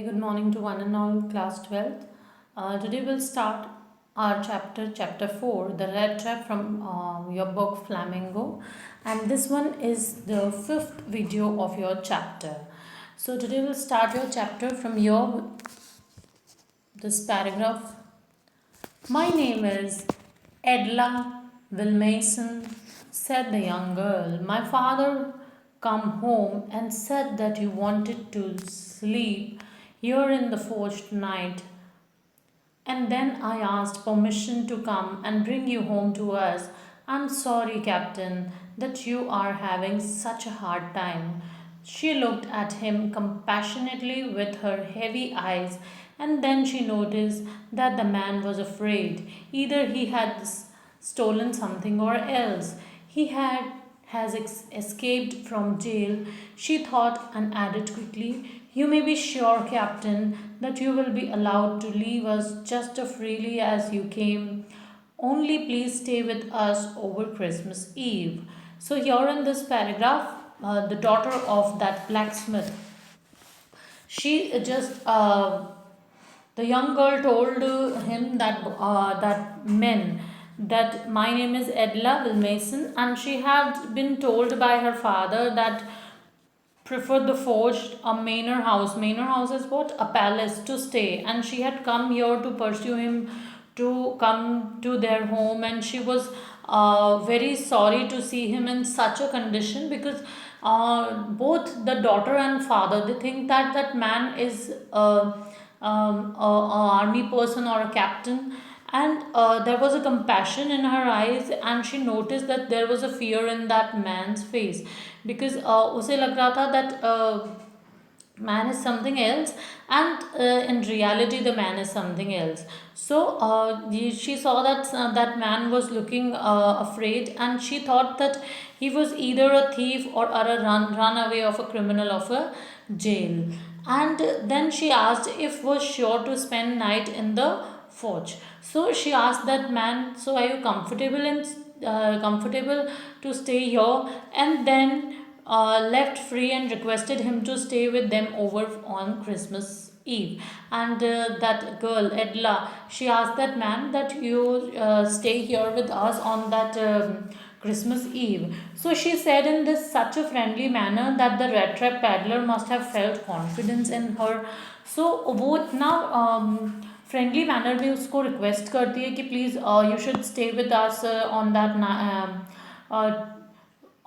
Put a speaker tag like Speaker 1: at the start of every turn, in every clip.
Speaker 1: Good morning to one and all, class 12th. Today we'll start our chapter 4, The Red Trap from your book Flamingo. And this one is the fifth video of your chapter. So today we'll start your chapter from this paragraph. My name is Edla Wilmason, said the young girl. My father come home and said that you wanted to sleep here in the forge tonight, and then I asked permission to come and bring you home to us. I'm sorry, Captain, that you are having such a hard time. She looked at him compassionately with her heavy eyes, and then she noticed that the man was afraid. Either he had stolen something or else he has escaped from jail, she thought, and added quickly, you may be sure, Captain, that you will be allowed to leave us just as freely as you came. Only please stay with us over Christmas Eve. So, here in this paragraph, the daughter of that blacksmith, she just the young girl told him that men that my name is Edla Wilmason, and she had been told by her father that preferred the forged a manor house. Manor house is what? A palace to stay. And she had come here to pursue him to come to their home, and she was very sorry to see him in such a condition because both the daughter and father, they think that that man is a army person or a captain, and there was a compassion in her eyes, and she noticed that there was a fear in that man's face because उसे लग रहा था that man is something else, and in reality the man is something else. So she saw that that man was looking afraid, and she thought that he was either a thief or a runaway of a criminal of a jail. And then she asked if was sure to spend night in the forge. So she asked that man, so are you comfortable to stay here? And then left free and requested him to stay with them over on Christmas Eve. And that girl, Edla, she asked that man that you stay here with us on that Christmas Eve. So she said in this such a friendly manner that the red trap paddler must have felt confidence in her. So वो इतना friendly manner में उसको request करती है कि please you should stay with us on that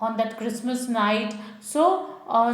Speaker 1: on that Christmas night. So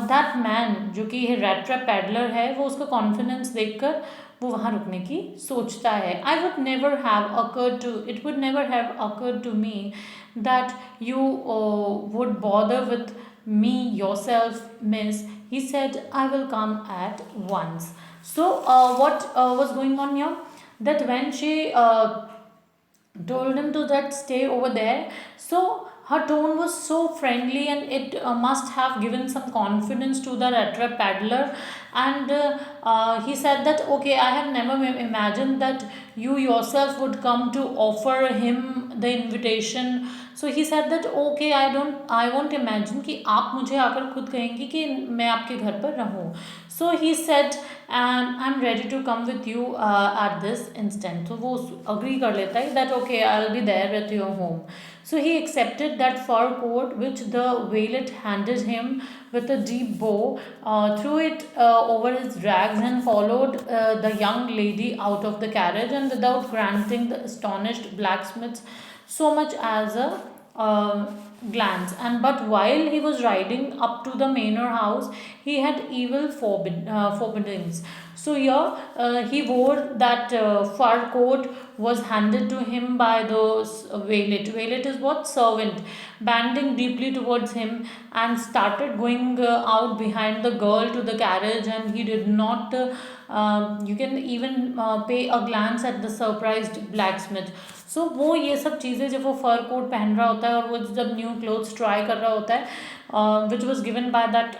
Speaker 1: that man जो कि red trap peddler है, वो उसका कॉन्फिडेंस देखकर वो वहाँ रुकने की सोचता है. I would never have occurred to it would never have occurred to me that you would bother with me yourself, miss. He said, I will come at once. So what was going on here? That when she told him to that stay over there, so her tone was so friendly, and it must have given some confidence to the retro paddler. And he said that okay, I have never imagined that you yourself would come to offer him the invitation. So he said that okay, I won't imagine कि आप मुझे आकर खुद कहेंगी कि मैं आपके घर पर रहूं. So he said, and I'm ready to come with you at this instant. So वो agree कर लेता है that okay, I'll be there at your home. So he accepted that fur coat which the valet handed him with a deep bow, threw it over his rags, and followed the young lady out of the carriage, and without granting the astonished blacksmiths so much as a glance. And but while he was riding up to the manor house, he had evil forebodings. So here he wore that fur coat was handed to him by the valet. Valet is what? Servant. Bending deeply towards him and started going out behind the girl to the carriage, and he did not you can even pay a glance at the surprised blacksmith. सो वो ये सब चीज़ें जब वो fur coat पहन रहा होता है और वो जब न्यू क्लोथ्स ट्राई कर रहा होता है which was given by that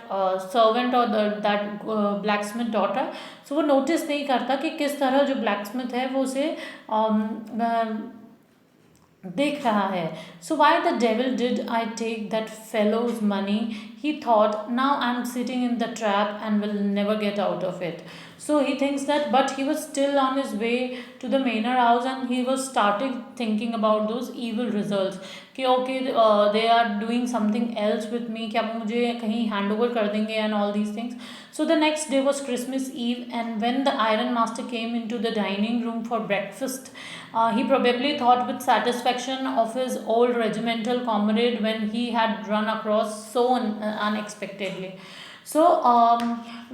Speaker 1: servant और दैट ब्लैक स्मिथ डॉटर, सो वो नोटिस नहीं करता कि किस तरह जो ब्लैक स्मिथ है वो उसे देख रहा है. So why the devil did I take that fellow's money, he thought, now I am sitting in the trap and will never get out of it. So he thinks that, but he was still on his way to the manor house, and he was started thinking about those evil results कि okay they are doing something else with me, क्या वो मुझे कहीं hand over कर देंगे and all these things. So the next day was Christmas Eve, and when the Iron Master came into the dining room for breakfast, he probably thought with satisfaction of his old regimental comrade when he had run across so unexpectedly. So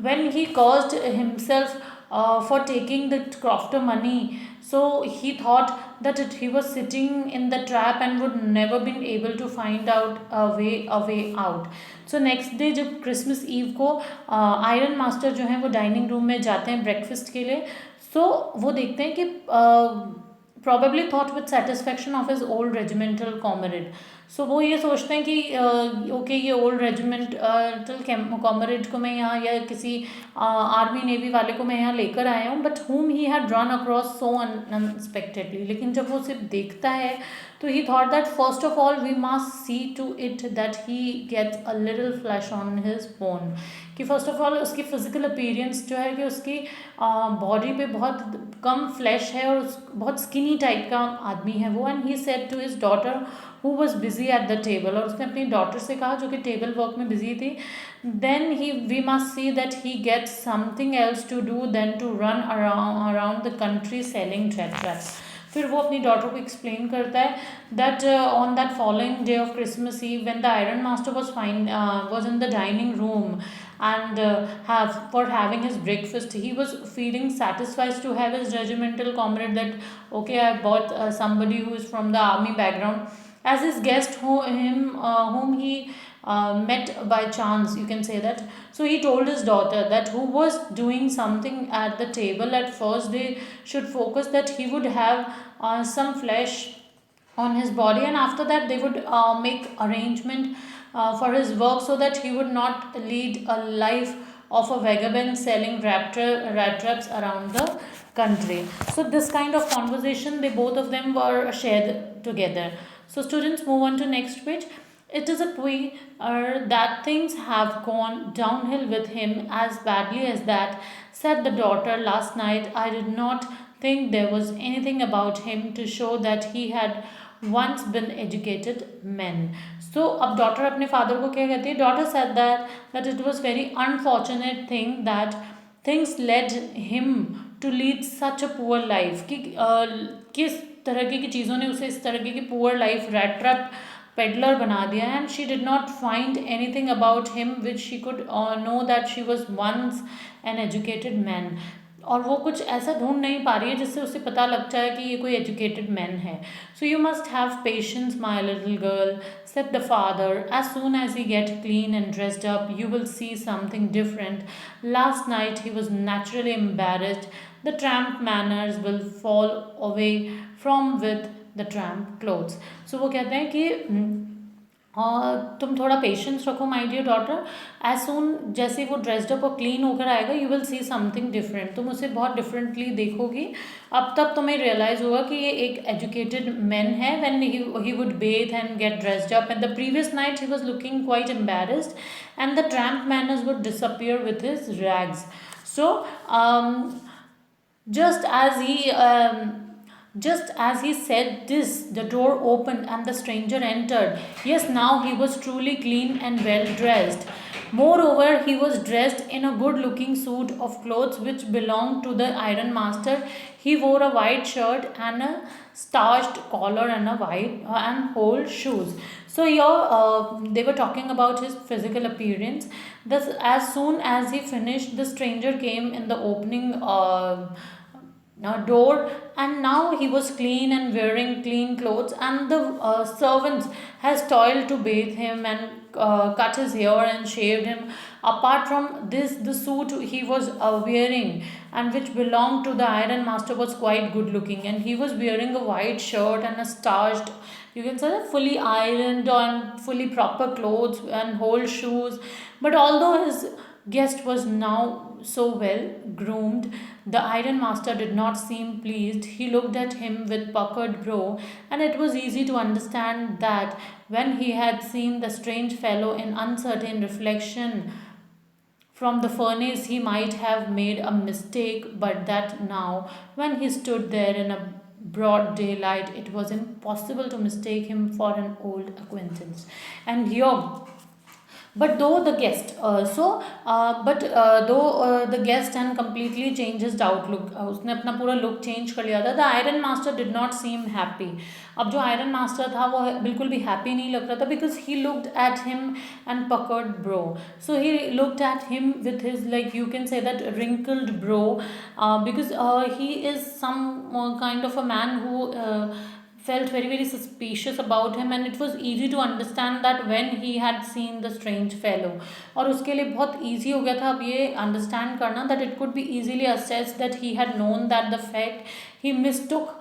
Speaker 1: when he caused himself for taking the crofter money, so he thought that he was sitting in the trap and would never been able to find out a way out. So next day जब Christmas ewe को iron master जो है वो dining room में जाते हैं breakfast के लिए. सो वो देखते हैं कि probably thought with satisfaction of his old regimental comrade. सो वो ये सोचते हैं कि ओके ये ओल्ड रेजिमेंटल कॉमरेड को मैं यहाँ या किसी आर्मी नेवी वाले को मैं यहाँ लेकर आया हूँ, but whom he had run across so unexpectedly. लेकिन जब वो सिर्फ देखता है तो he thought that first of all we must see to it that he gets a little flesh on his bone. कि फर्स्ट ऑफ ऑल उसकी physical appearance जो है कि उसकी बॉडी पे बहुत कम फ्लैश है और बहुत स्किनी टाइप का आदमी है वो. And he said to his daughter who was busy at the table, और उसने अपनी डॉटर से कहा जो कि टेबल वर्क में बिजी थी, then he we must see that he gets something else to do then to run around the country selling traps. फिर वो अपनी डॉटर को एक्सप्लेन करता है that on that following day of Christmas eve when the iron master was in the dining room and for having his breakfast, he was feeling satisfied to have his regimental comrade that okay, I bought somebody who is from the army background as his guest, whom he met by chance, you can say that. So he told his daughter that who was doing something at the table at first, they should focus that he would have some flesh on his body, and after that they would make arrangement for his work so that he would not lead a life of a vagabond selling rat traps around the country. So this kind of conversation they both of them were shared together. So students, move on to next page. It is a plea that things have gone downhill with him as badly as that, said the daughter. Last night I did not think there was anything about him to show that he had once been educated men. So अब daughter अपने father को क्या कहती है? Daughter said that it was very unfortunate thing that things led him to lead such a poor life, कि किस तरह की चीज़ों ने उसे इस तरह की poor life rat trap peddler बना दिया. And she did not find anything about him which she could know that she was once an educated man. और वो कुछ ऐसा ढूंढ नहीं पा रही है जिससे उसे पता लग जाए कि ये कोई एजुकेटेड मैन है. So you must have patience my little girl, said the father. As soon as he get clean and dressed up, you will see something different. Last night he was naturally embarrassed. The tramp manners will fall away from with the tramp clothes. So वो कहते हैं कि तुम थोड़ा patience रखो my dear daughter. As soon वो dressed up और clean होकर आएगा, you will see something different, तुम उसे बहुत डिफरेंटली देखोगी. अब तब तुम्हें रियलाइज होगा कि ये एक एजुकेटेड मैन है. When he would Beth and get dressed up, and the previous night he was looking quite embarrassed and the tramp manners would disappear with his rags. So just as he just as he said this, the door opened and the stranger entered. Yes, now he was truly clean and well dressed. Moreover, he was dressed in a good looking suit of clothes which belonged to the iron master. He wore a white shirt and a starched collar and a white and whole shoes. So here they were talking about his physical appearance. Thus, as soon as he finished, the stranger came in the opening door, and now he was clean and wearing clean clothes, and the servants has toiled to bathe him and cut his hair and shaved him. Apart from this, the suit he was wearing and which belonged to the iron master was quite good looking, and he was wearing a white shirt and a starched, you can say, fully ironed and fully proper clothes and whole shoes. But although his guest was now so well groomed, the iron master did not seem pleased. He looked at him with puckered brow, and it was easy to understand that when he had seen the strange fellow in uncertain reflection From the furnace, he might have made a mistake, but that now, when he stood there in a broad daylight, it was impossible to mistake him for an old acquaintance. And here, but though the guest though the guest and completely changed his outlook, उसने अपना पूरा look change कर लिया था. The iron master did not seem happy. अब जो iron master था वो बिल्कुल भी हैप्पी नहीं लग रहा था, because he looked at him and puckered bro. So he looked at him with his, like you can say that, wrinkled bro, because he is some kind of a man who felt very very suspicious about him, and it was easy to understand that when he had seen the strange fellow. और उसके लिए बहुत easy हो गया था अब ये understand करना that it could be easily assessed that he had known that the fact he mistook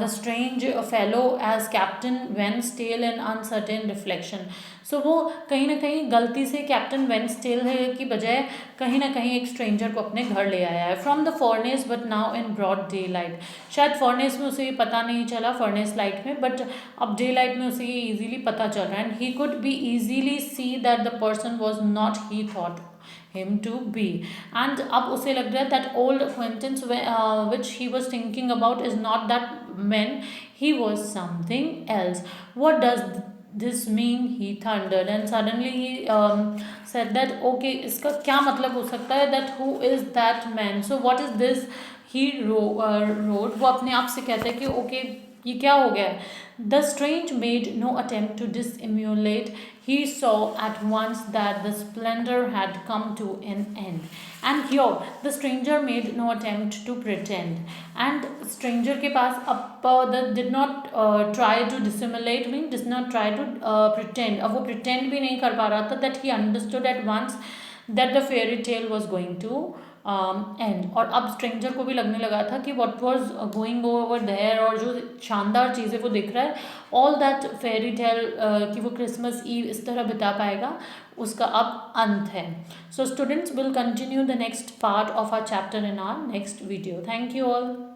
Speaker 1: the strange fellow as Captain Wensdale in uncertain reflection. So वो कहीं ना कहीं गलती से कैप्टन वेंसटेल की बजाय कहीं ना कहीं एक स्ट्रेंजर को अपने घर ले आया है. From the furnace but now in broad daylight. शायद फॉर्नेस में उसे ये पता नहीं चला, फॉर्नेस लाइट में, बट अब डे लाइट में उसे ये ईजिली पता चल रहा है. And he could be easily see that the person was not he thought him to be. And अब उसे लग रहा है that old acquaintance which he was thinking about is not that man, he was something else. What does this mean? He thundered, and suddenly he said that okay, इसका क्या मतलब हो सकता है, that who is that man, so what is this he wrote. वो अपने आप से कहता है कि okay, ये क्या हो गया. The strange made no attempt to dissimulate. He saw at once that the splendor had come to an end. And here, the stranger made no attempt to pretend. And stranger के पास अब did not try to dissimulate, mean did not try to pretend. अब वो pretend भी नहीं कर पा रहा था, that he understood at once that the fairy tale was going to end. और अब स्ट्रेंजर को भी लगने लगा था कि what was going over there, और जो शानदार चीज़ें वो देख रहा है, ऑल दैट फेरी टेल कि वो क्रिसमस ईव इस तरह बिता पाएगा, उसका अब अंत है. So students will continue the next part of our chapter in our next video. Thank you all.